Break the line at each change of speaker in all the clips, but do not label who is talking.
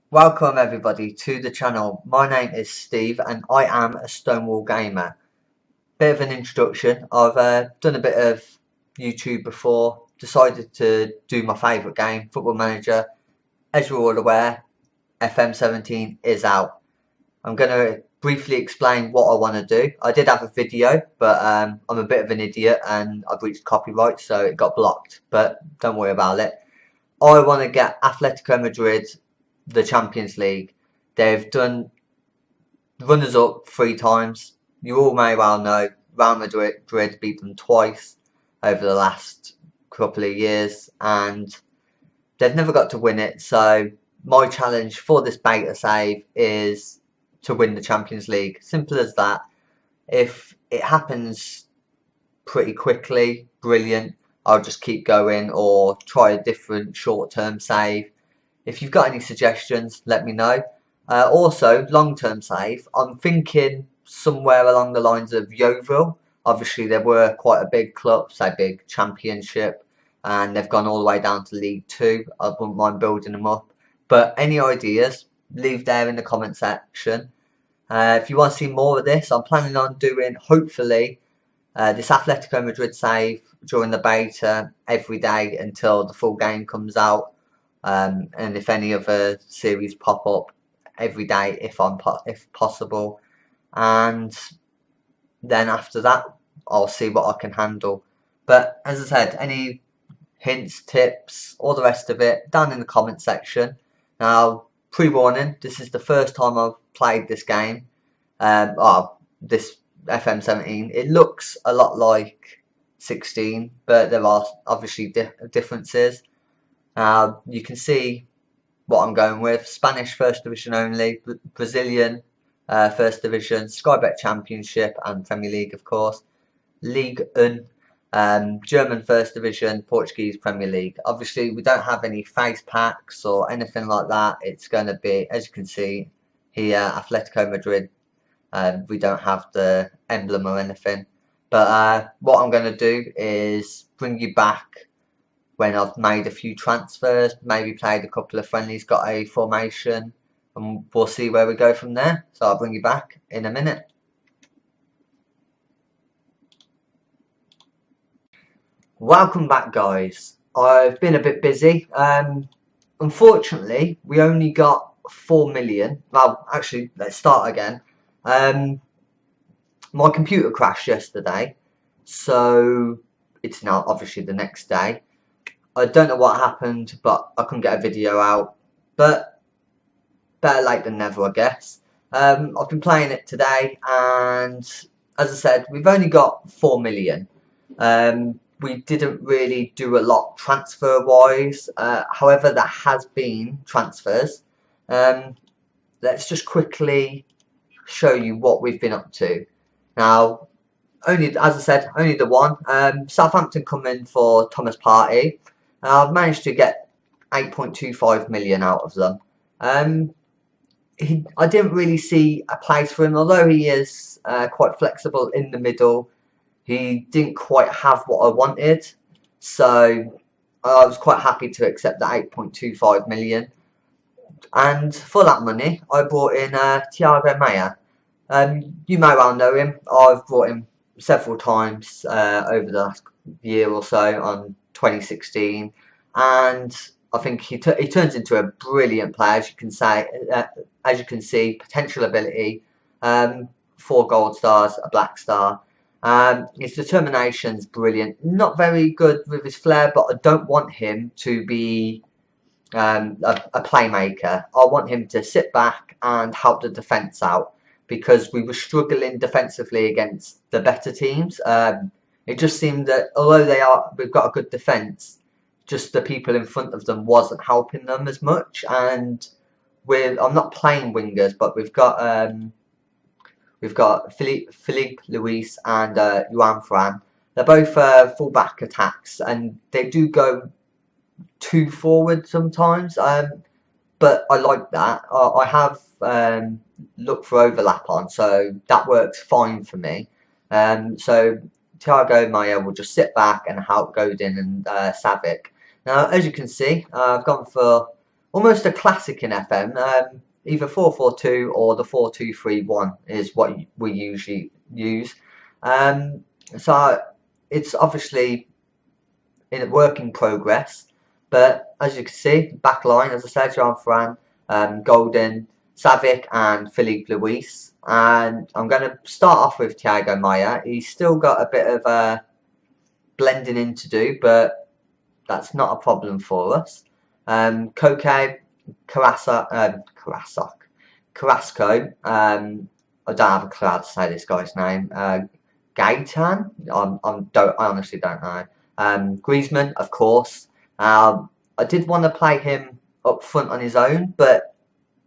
Welcome everybody to the channel. My name is Steve and I am a StoneWall gamer. Bit of an introduction. I've done a bit of YouTube before, decided to do my favourite game, Football Manager. As you're all aware, FM17 is out. I'm going to briefly explain what I want to do. I did have a video, but I'm a bit of an idiot and I breached copyright, so it got blocked. But don't worry about it. I want to get Atletico Madrid the Champions League. They've done runners up 3 times. You all may well know Real Madrid beat them twice over the last couple of years, and they've never got to win it. So my challenge for this beta save is to win the Champions League. Simple as that. If it happens pretty quickly, brilliant. I'll just keep going or try a different short-term save. If you've got any suggestions, let me know. Also, long-term save, I'm thinking somewhere along the lines of Yeovil. Obviously, they were quite a big club, say big championship, and they've gone all the way down to League 2. I wouldn't mind building them up. But any ideas, leave there in the comment section. If you want to see more of this, I'm planning on doing, hopefully, this Atletico Madrid save during the beta every day until the full game comes out. And if any other series pop up every day if possible, and then after that I'll see what I can handle. But as I said, any hints, tips, all the rest of it down in the comment section. Now, pre-warning, this is the first time I've played this game, this FM17. It looks a lot like 16, but there are obviously differences. You can see what I'm going with. Spanish First Division only, Brazilian First Division, Sky Bet Championship and Premier League, of course. League 1, German First Division, Portuguese Premier League. Obviously, we don't have any face packs or anything like that. It's going to be, as you can see here, Atletico Madrid. We don't have the emblem or anything. But what I'm going to do is bring you back when I've made a few transfers, maybe played a couple of friendlies, got a formation, and we'll see where we go from there. So I'll bring you back in a minute. Welcome back, guys. I've been a bit busy. Unfortunately, we only got 4 million. Well, actually, let's start again. My computer crashed yesterday, so it's now obviously the next day. I don't know what happened, but I couldn't get a video out. But better late than never, I guess. I've been playing it today, and as I said, we've only got 4 million. We didn't really do a lot transfer-wise. However, there has been transfers. Let's just quickly show you what we've been up to. Now, only, as I said, only the one. Southampton come in for Thomas Partey. I've managed to get 8.25 million out of them. I didn't really see a place for him, although he is quite flexible in the middle. He didn't quite have what I wanted, so I was quite happy to accept the 8.25 million. And for that money, I brought in Thiago Maia. You may well know him. I've brought him several times over the last year or so on 2016, and I think he turns into a brilliant player. As you can see, potential ability, 4 gold stars, a black star. His determination's brilliant. Not very good with his flair, but I don't want him to be a playmaker. I want him to sit back and help the defence out, because we were struggling defensively against the better teams. It just seemed that although we've got a good defence, just the people in front of them wasn't helping them as much. And I'm not playing wingers, but we've got Philippe Luis and Juan Fran. They're both full-back attacks, and they do go too forward sometimes. But I like that. I have looked for overlap on, so that works fine for me. So Thiago Maia will just sit back and help Godin and Savic. Now, as you can see, I've gone for almost a classic in FM. Either 4-4-2 or the 4-2-3-1 is what we usually use. So it's obviously in a work in progress, but as you can see, back line, as I said, Jean Ferran, Golden, Savic and Philippe Luis. And I'm going to start off with Thiago Maia. He's still got a bit of blending in to do, but that's not a problem for us. Koke, Carrasco. I don't have a clue how to say this guy's name. Gaitan. I honestly don't know. Griezmann, of course. I did want to play him up front on his own, but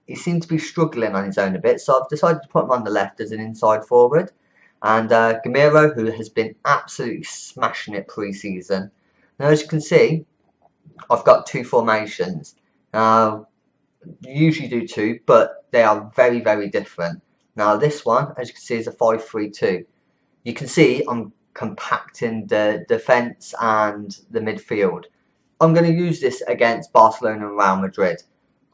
he seemed to be struggling on his own a bit, so I've decided to put him on the left as an inside forward. And Gamero, who has been absolutely smashing it pre-season. Now, as you can see, I've got two formations. Now, you usually do two, but they are very, very different. Now, this one, as you can see, is a 5-3-2. You can see I'm compacting the defence and the midfield. I'm going to use this against Barcelona and Real Madrid.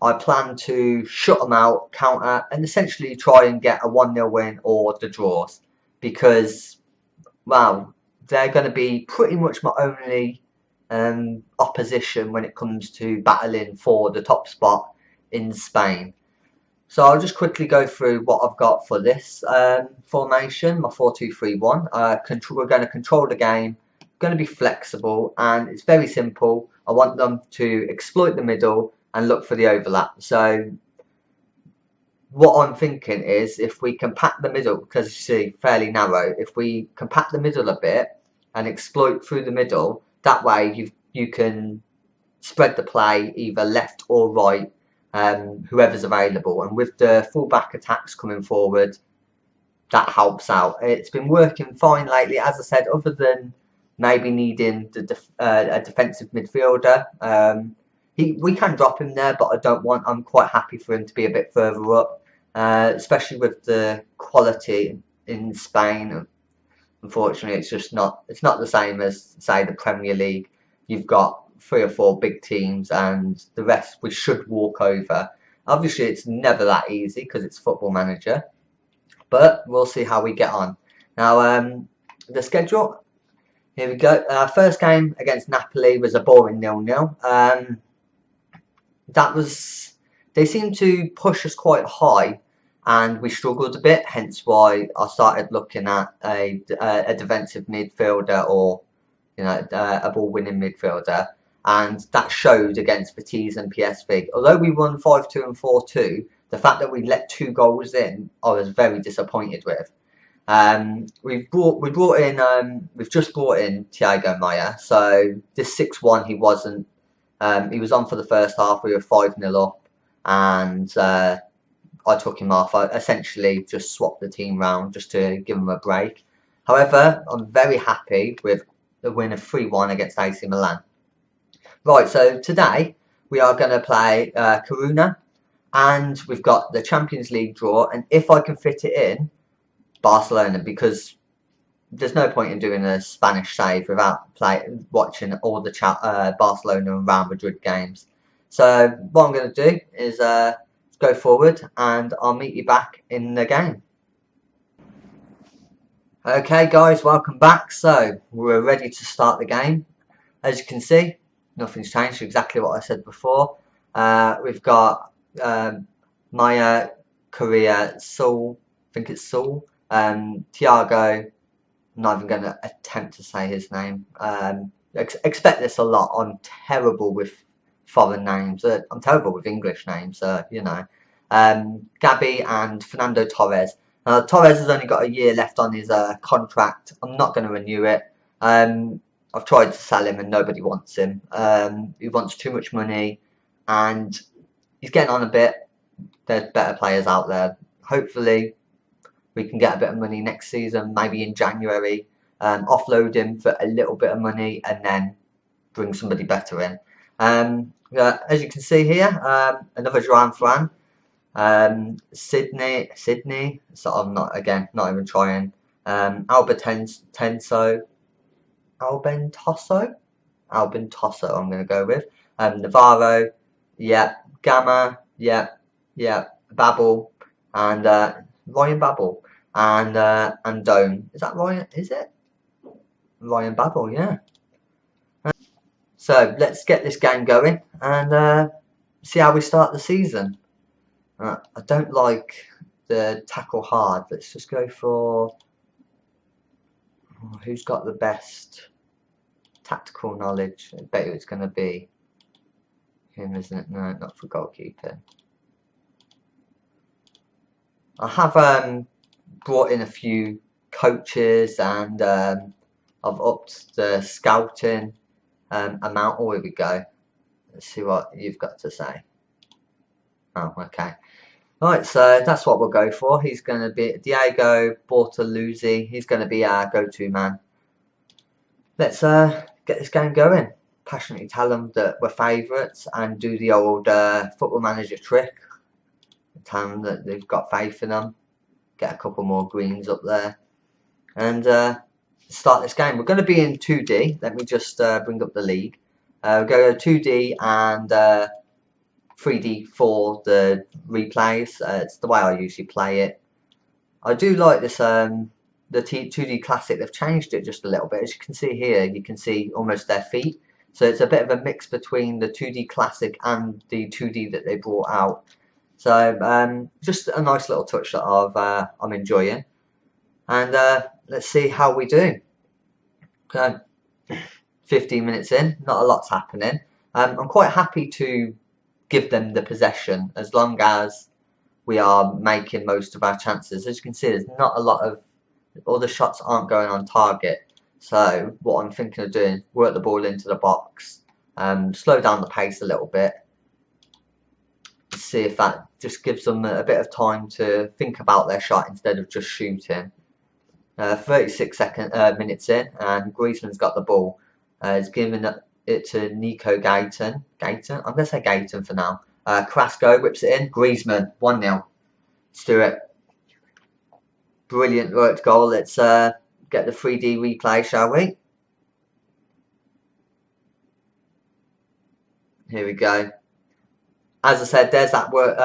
I plan to shut them out, counter, and essentially try and get a 1-0 win or the draws. Because, well, they're going to be pretty much my only opposition when it comes to battling for the top spot in Spain. So I'll just quickly go through what I've got for this formation, my 4-2-3-1. We're going to control the game, going to be flexible, and it's very simple. I want them to exploit the middle and look for the overlap. So what I'm thinking is, if we compact the middle, because you see, fairly narrow, if we compact the middle a bit and exploit through the middle, that way you can spread the play either left or right, whoever's available. And with the full-back attacks coming forward, that helps out. It's been working fine lately, as I said, other than maybe needing a defensive midfielder. We can drop him there, but I'm quite happy for him to be a bit further up, especially with the quality in Spain. Unfortunately, it's not the same as, say, the Premier League. You've got 3 or 4 big teams, and the rest we should walk over. Obviously, it's never that easy because it's Football Manager, but we'll see how we get on. Now, the schedule. Here we go. First game against Napoli was a boring 0-0. They seemed to push us quite high, and we struggled a bit. Hence why I started looking at a defensive midfielder, or a ball-winning midfielder, and that showed against Betis and PSV. Although we won 5-2 and 4-2, the fact that we let 2 goals in, I was very disappointed with. We've just brought in Thiago Maia. So this 6-1, he wasn't. He was on for the first half. We were 5-0 up, and I took him off. I essentially just swapped the team round just to give him a break. However, I'm very happy with the win of 3-1 against AC Milan. Right, so today we are going to play Coruna, and we've got the Champions League draw, and if I can fit it in, Barcelona, because there's no point in doing a Spanish save without watching all the Barcelona and Real Madrid games. So what I'm going to do is go forward, and I'll meet you back in the game. Okay guys, welcome back. So we're ready to start the game. As you can see, nothing's changed, exactly what I said before. We've got Maya, Korea, Saul, I think it's Saul, Thiago. I'm not even going to attempt to say his name. Expect this a lot. I'm terrible with foreign names. I'm terrible with English names, Gabby and Fernando Torres. Torres has only got a year left on his contract. I'm not going to renew it. I've tried to sell him and nobody wants him. He wants too much money, and he's getting on a bit. There's better players out there. Hopefully we can get a bit of money next season, maybe in January, offload him for a little bit of money and then bring somebody better in. As you can see here, another Joan Fran, Sydney, so I'm not even trying, Albentoso, I'm going to go with, Navarro, yeah, Gamma, yeah, Babel, and Ryan Babel, and Dome. Is that Ryan? Is it Ryan Babel? Yeah. So let's get this game going and see how we start the season. I don't like the tackle hard. Let's just go for who's got the best tactical knowledge. I bet you it's going to be him, isn't it? No, not for goalkeeping. I have brought in a few coaches and I've upped the scouting amount. Oh, here we go. Let's see what you've got to say. Oh, okay. Right, so that's what we'll go for. He's going to be Diego Bortoluzzi. He's going to be our go-to man. Let's get this game going. Passionately tell them that we're favourites and do the old football manager trick. Tell them that they've got faith in them. Get a couple more greens up there. And start this game. We're going to be in 2D. Let me just bring up the league. We'll go 2D and 3D for the replays. It's the way I usually play it. I do like this the 2D Classic. They've changed it just a little bit. As you can see here, you can see almost their feet. So it's a bit of a mix between the 2D Classic and the 2D that they brought out. So just a nice little touch that I'm enjoying. And let's see how we do. Okay, 15 minutes in, not a lot's happening. I'm quite happy to give them the possession as long as we are making most of our chances. As you can see, there's not a lot of, all the shots aren't going on target. So what I'm thinking of doing, work the ball into the box, slow down the pace a little bit, see if that just gives them a bit of time to think about their shot instead of just shooting. 36 minutes in, and Griezmann's got the ball. He's giving it to Nico Gayton. I'm going to say Gayton for now. Carrasco whips it in. Griezmann, 1-0. Let's do it. Brilliant worked goal. Let's get the 3D replay, shall we? Here we go. As I said, there's that work,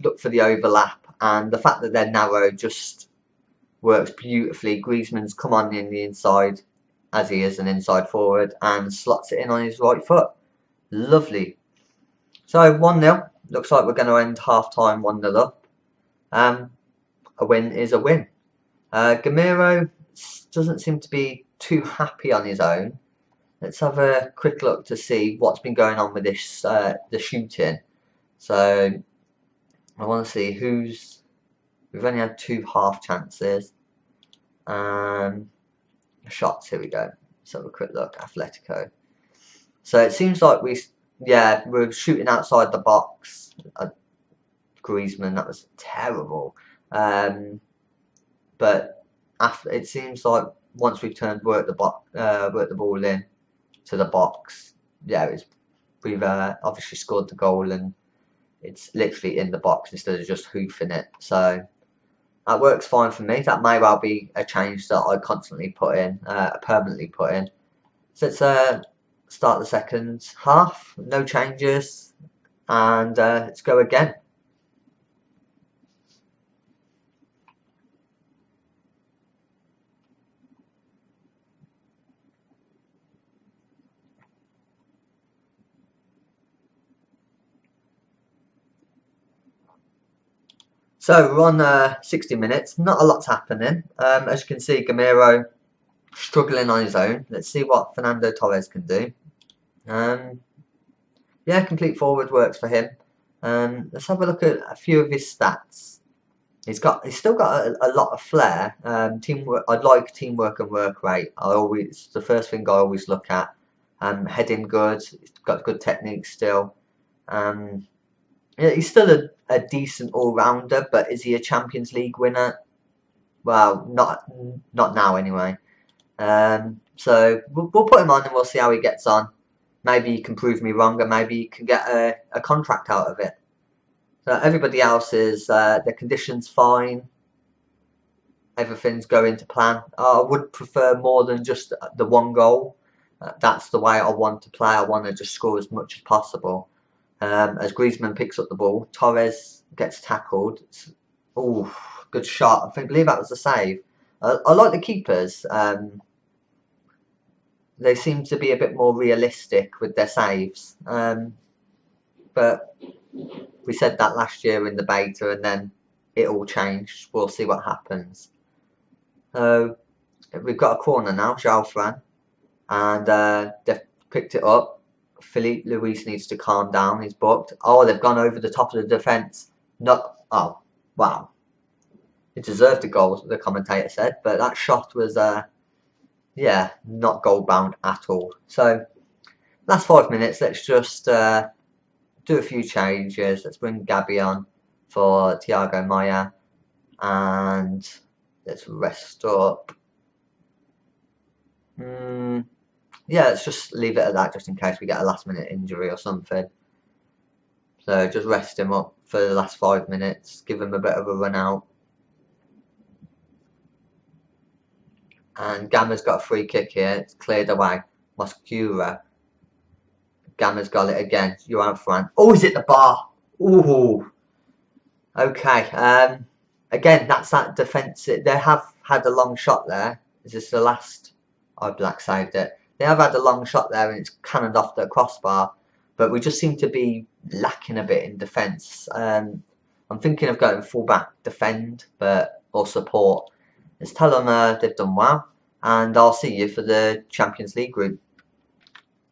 look for the overlap, and the fact that they're narrow just works beautifully. Griezmann's come on in the inside, as he is an inside forward, and slots it in on his right foot. Lovely. So 1-0. Looks like we're going to end half time 1-0 up. A win is a win. Gamero doesn't seem to be too happy on his own. Let's have a quick look to see what's been going on with this the shooting. So I want to see who's. We've only had 2 half chances. Shots. Here we go. Let's have a quick look. Athletico. So it seems like we're shooting outside the box. Griezmann, that was terrible. But after, it seems like once we've worked the ball in to the box, we've obviously scored the goal, and it's literally in the box instead of just hoofing it. So that works fine for me. That may well be a change that I constantly put in, permanently put in. So let's start the second half. No changes, and let's go again. So we're on 60 minutes, not a lot's happening. As you can see, Gamero struggling on his own. Let's see what Fernando Torres can do. Yeah, complete forward works for him. Let's have a look at a few of his stats. He's still got a lot of flair. Teamwork. I'd like teamwork and work rate. It's the first thing I always look at. Heading good. He's got good technique still. Yeah, he's still a decent all-rounder, but is he a Champions League winner? Well, not now anyway. So we'll put him on and we'll see how he gets on. Maybe he can prove me wrong, and maybe he can get a contract out of it. So everybody else is their conditions fine. Everything's going to plan. I would prefer more than just the 1 goal. That's the way I want to play. I want to just score as much as possible. as Griezmann picks up the ball. Torres gets tackled. Oh, good shot. I believe that was a save. I like the keepers. They seem to be a bit more realistic with their saves. But we said that last year in the beta, and then it all changed. We'll see what happens. So we've got a corner now, João Fran, and they've picked it up. Philippe Luis needs to calm down. He's booked. Oh, they've gone over the top of the defence. Not. Oh, wow. It deserved a goal, the commentator said, but that shot was, yeah, not goal bound at all. So, last 5 minutes, let's just do a few changes. Let's bring Gabby on for Thiago Maia, and let's rest up. Yeah, let's just leave it at that, just in case we get a last minute injury or something. So just rest him up for the last 5 minutes, give him a bit of a run out. And Gamma's got a free kick here. It's cleared away. Moscura. Gamma's got it again. João Fran. Oh, is it the bar? Ooh. Okay. Again, that's that defensive. They have had a long shot there. Is this the last? Oh, Black saved it. They have had a long shot there, and it's cannoned off the crossbar. But we just seem to be lacking a bit in defence. I'm thinking of going full back, defend, or support. Let's tell them they've done well, and I'll see you for the Champions League group.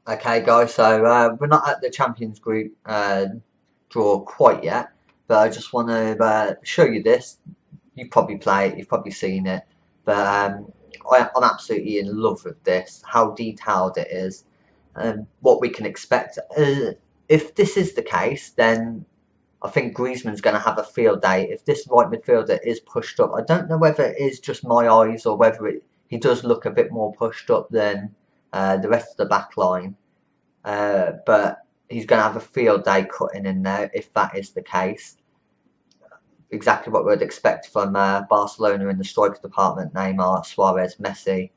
Okay, guys, so we're not at the Champions group draw quite yet, but I just want to show you this. You probably play it, you've probably seen it, but I'm absolutely in love with this, how detailed it is, and what we can expect. If this is the case, then I think Griezmann's going to have a field day. If this right midfielder is pushed up, I don't know whether it is just my eyes or whether he does look a bit more pushed up than the rest of the back line. But he's going to have a field day cutting in there if that is the case. Exactly what we'd expect from Barcelona in the striker department. Neymar, Suarez, Messi.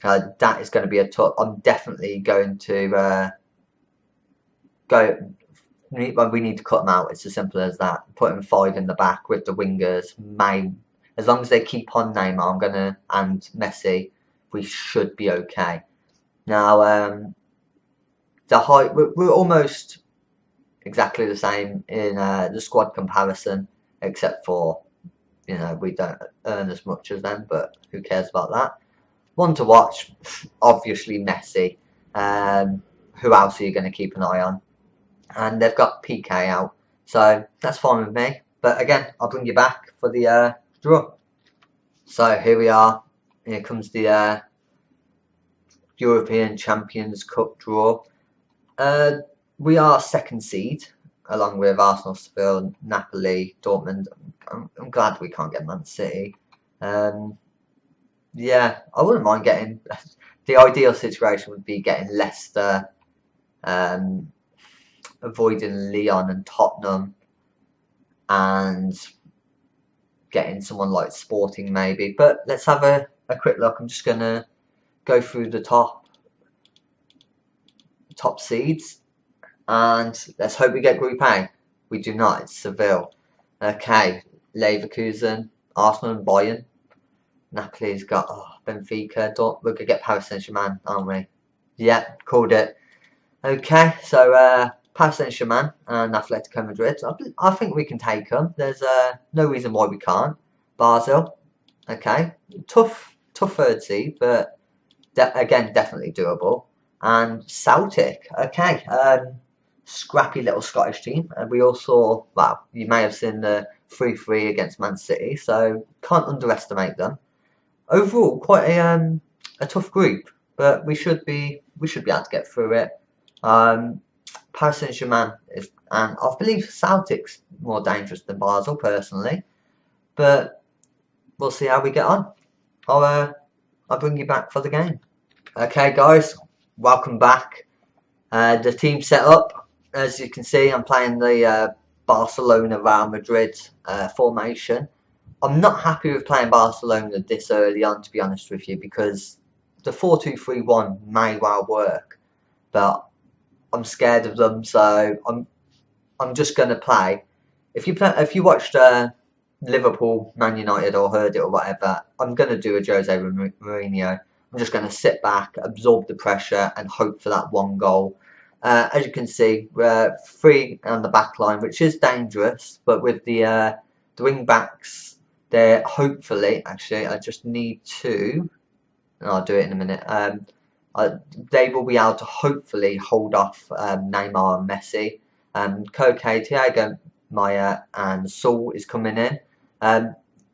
That is going to be a tough. I'm definitely going to go. We need to cut them out. It's as simple as that. Putting 5 in the back with the wingers. As long as they keep on Neymar, and Messi, we should be okay. Now, the height, we're almost exactly the same in the squad comparison, except for, we don't earn as much as them, but who cares about that? One to watch, obviously Messi. Who else are you going to keep an eye on? And they've got PK out, so that's fine with me. But again, I'll bring you back for the draw. So here we are. Here comes the European Champions Cup draw. We are second seed, along with Arsenal, Seville, Napoli, Dortmund. I'm glad we can't get Man City. Yeah, I wouldn't mind getting. The ideal situation would be getting Leicester, avoiding Lyon and Tottenham, and getting someone like Sporting maybe. But let's have a quick look. I'm just going to go through the top seeds, and let's hope we get Group A. We do not. It's Seville. Okay, Leverkusen, Arsenal and Bayern. Napoli's got Benfica. We're going to get Paris Saint-Germain, aren't we? Yeah, called it. Okay, so Paris Saint-Germain and Athletico Madrid. I think we can take them. There's no reason why we can't. Basel. Okay, tough third seed, but again, definitely doable. And Celtic. Okay, scrappy little Scottish team. And we all saw, well, you may have seen the 3-3 against Man City, so can't underestimate them. Overall, quite a tough group, but we should be able to get through it. Paris Saint-Germain is, and I believe Celtic's more dangerous than Basel personally, but we'll see how we get on. I'll bring you back for the game. Okay, guys, welcome back. The team set up, as you can see, I'm playing the Barcelona Real Madrid formation. I'm not happy with playing Barcelona this early on, to be honest with you, because the 4-2-3-1 may well work, but I'm scared of them, so I'm just going to play. If you watched Liverpool, Man United, or heard it or whatever, I'm going to do a Jose Mourinho. I'm just going to sit back, absorb the pressure, and hope for that one goal. As you can see, we're free on the back line, which is dangerous, but with the wing backs, they're hopefully, actually, I just need to, and I'll do it in a minute, they will be able to hopefully hold off Neymar and Messi. Koke, Thiago Maya and Saul is coming in.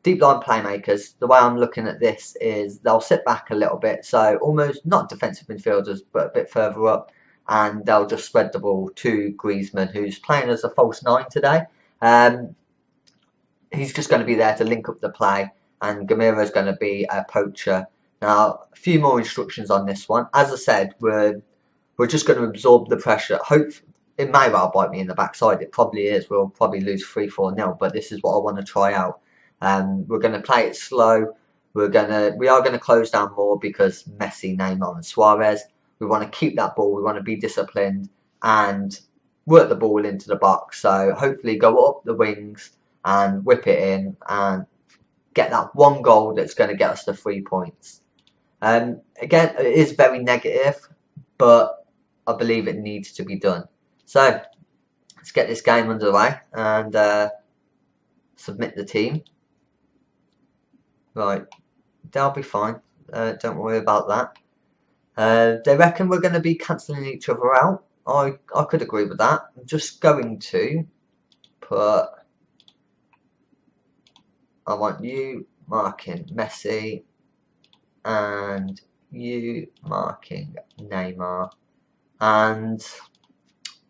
Deep line playmakers, the way I'm looking at this is they'll sit back a little bit, so almost not defensive midfielders, but a bit further up, and they'll just spread the ball to Griezmann, who's playing as a false 9 today. He's just going to be there to link up the play, and Gamira's going to be a poacher. Now, a few more instructions on this one. As I said, we're just going to absorb the pressure. Hope it may well bite me in the backside. It probably is. We'll probably lose 3-4-0, but this is what I want to try out. We're going to play it slow. We are going to close down more because Messi, Neymar, and Suarez. We want to keep that ball. We want to be disciplined and work the ball into the box. So hopefully go up the wings and whip it in and get that one goal that's going to get us the 3 points. Again, it is very negative, but I believe it needs to be done. So let's get this game underway and submit the team. Right, they'll be fine. Don't worry about that. They reckon we're going to be cancelling each other out. I could agree with that. I'm just going to put, I want you marking Messi and you marking Neymar. And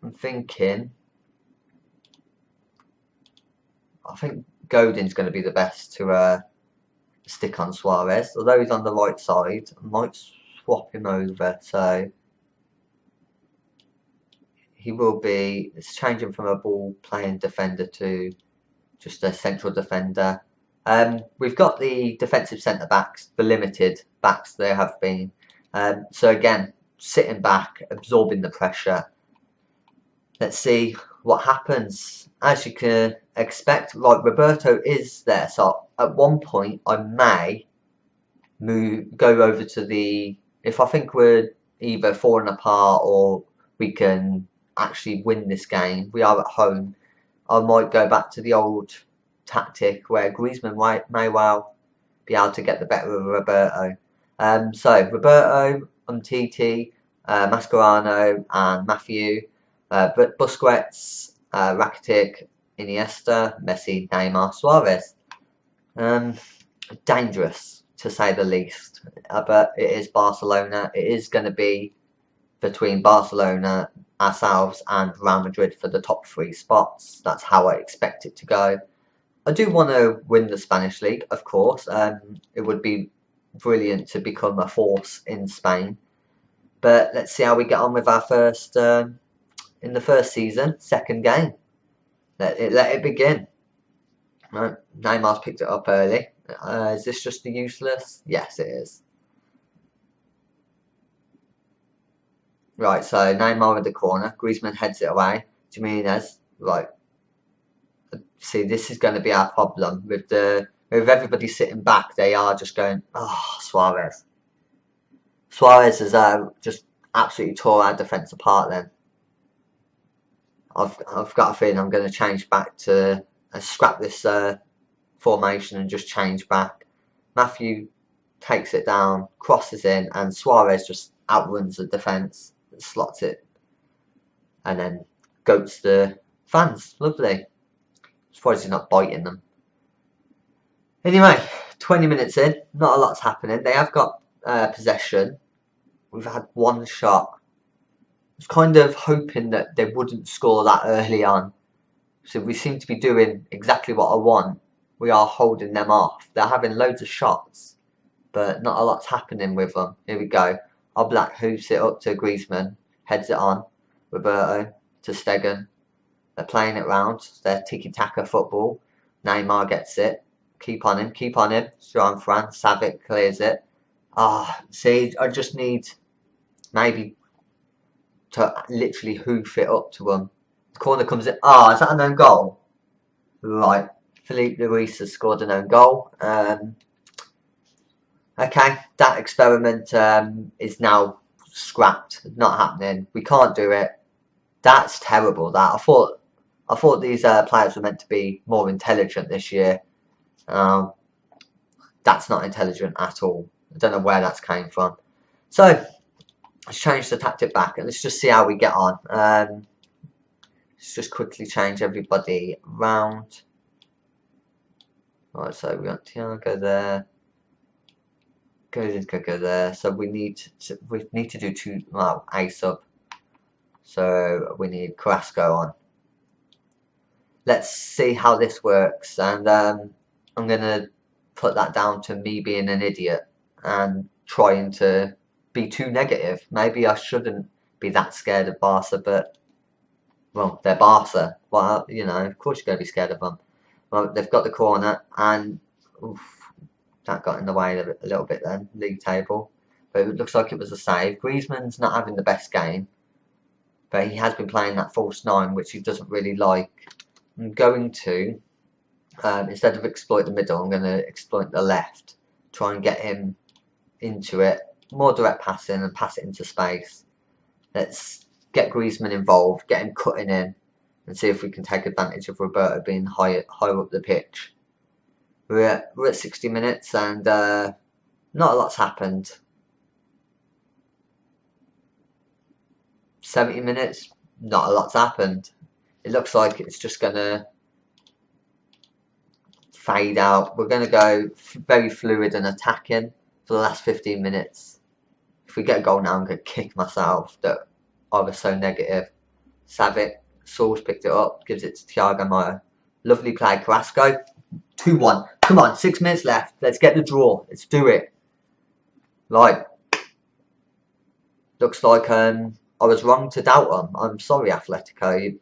I'm thinking, I think Godin's going to be the best to stick on Suarez. Although he's on the right side, I might swap him over. So he will be, it's changing from a ball playing defender to just a central defender. We've got the defensive centre backs, the limited backs there have been. So again, sitting back, absorbing the pressure. Let's see what happens. As you can expect, like Roberto is there. So at one point, I may go over to the, if I think we're either falling apart or we can actually win this game, we are at home, I might go back to the old tactic where Griezmann may well be able to get the better of Roberto. So Roberto, Umtiti, Mascherano and Matthew, but Busquets, Rakitic, Iniesta, Messi, Neymar, Suarez. Dangerous to say the least, but it is Barcelona. It is going to be between Barcelona, ourselves and Real Madrid for the top 3 spots. That's how I expect it to go. I do want to win the Spanish League, of course. It would be brilliant to become a force in Spain. But let's see how we get on with our first, in the first season, second game. Let it begin. Right, Neymar's picked it up early. Is this just the useless? Yes, it is. Right, so Neymar with the corner. Griezmann heads it away. Jimenez, right. See, this is going to be our problem with everybody sitting back. They are just going, oh, Suarez. Suarez has just absolutely tore our defence apart. Then I've got a feeling I'm going to change back to scrap this formation and just change back. Matthew takes it down, crosses in, and Suarez just outruns the defence, slots it, and then goats the fans. Lovely. Surprised he's not biting them. Anyway, 20 minutes in, not a lot's happening. They have got possession. We've had one shot. I was kind of hoping that they wouldn't score that early on. So we seem to be doing exactly what I want. We are holding them off. They're having loads of shots, but not a lot's happening with them. Here we go. Oblak hoops it up to Griezmann, heads it on. Roberto to Stegen. They're playing it round. They're tiki-taka football. Neymar gets it. Keep on him. Keep on him. Strong Fran. Savic clears it. See, I just need maybe to literally hoof it up to them. The corner comes in. Ah, is that an own goal? Right. Felipe Luis has scored an own goal. Okay, that experiment is now scrapped. Not happening. We can't do it. That's terrible. That I thought these players were meant to be more intelligent this year. Um, that's not intelligent at all. I don't know where that's came from. So let's change the tactic back and let's just see how we get on. Let's just quickly change everybody round. Right, so we got Thiago there. Go there. So we need to do a sub. So we need Carrasco on. Let's see how this works, and I'm gonna put that down to me being an idiot and trying to be too negative. Maybe I shouldn't be that scared of Barca, but well, they're Barca. Well, you know, of course you're gonna be scared of them. Well, they've got the corner, and oof, that got in the way a little bit then, league table. But it looks like it was a save. Griezmann's not having the best game, but he has been playing that false nine, which he doesn't really like. I'm going to, instead of exploit the middle, I'm going to exploit the left. Try and get him into it. More direct passing and pass it into space. Let's get Griezmann involved, get him cutting in, and see if we can take advantage of Roberto being higher up the pitch. We're at 60 minutes and not a lot's happened. 70 minutes, not a lot's happened. It looks like it's just going to fade out. We're going to go very fluid and attacking for the last 15 minutes. If we get a goal now, I'm going to kick myself that I was so negative. Savic, Saul's picked it up, gives it to Thiago Motta. Lovely play, Carrasco. 2-1. Come on, 6 minutes left. Let's get the draw. Let's do it. Right. Looks like I was wrong to doubt them. I'm sorry, Athletico.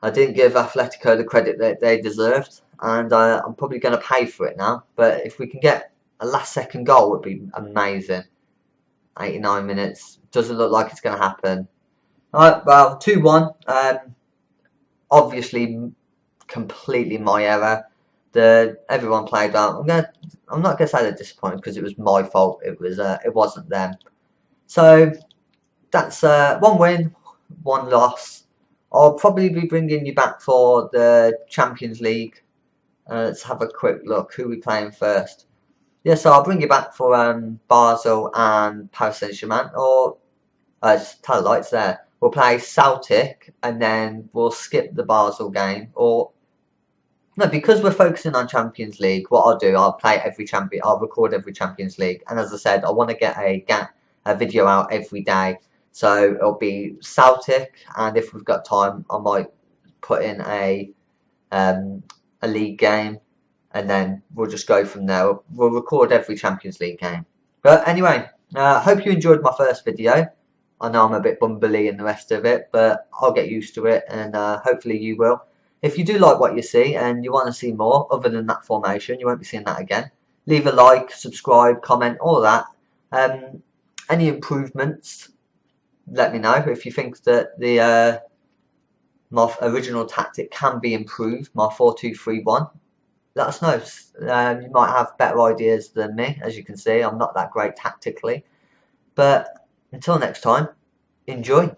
I didn't give Athletico the credit that they deserved, and I'm probably going to pay for it now. But if we can get a last-second goal, it would be amazing. 89 minutes. Doesn't look like it's going to happen. Alright, well, 2-1. Obviously, completely my error. Everyone played well. I'm not going to say they're disappointed because it was my fault. It wasn't them. So that's 1 win, 1 loss. I'll probably be bringing you back for the Champions League. Let's have a quick look. Who are we playing first? Yeah, so I'll bring you back for Basel and Paris Saint-Germain. Or, tell the lights there. We'll play Celtic and then we'll skip the Basel game. Or, no, because we're focusing on Champions League, what I'll do, I'll record every Champions League. And as I said, I want to get a video out every day. So it'll be Celtic, and if we've got time, I might put in a league game, and then we'll just go from there. We'll record every Champions League game. But anyway, hope you enjoyed my first video. I know I'm a bit bumbly in the rest of it, but I'll get used to it, and hopefully you will. If you do like what you see and you want to see more other than that formation, you won't be seeing that again. Leave a like, subscribe, comment, all of that. Any improvements, let me know. If you think that my original tactic can be improved, my 4-2-3-1, let us know. You might have better ideas than me. As you can see, I'm not that great tactically. But until next time, enjoy.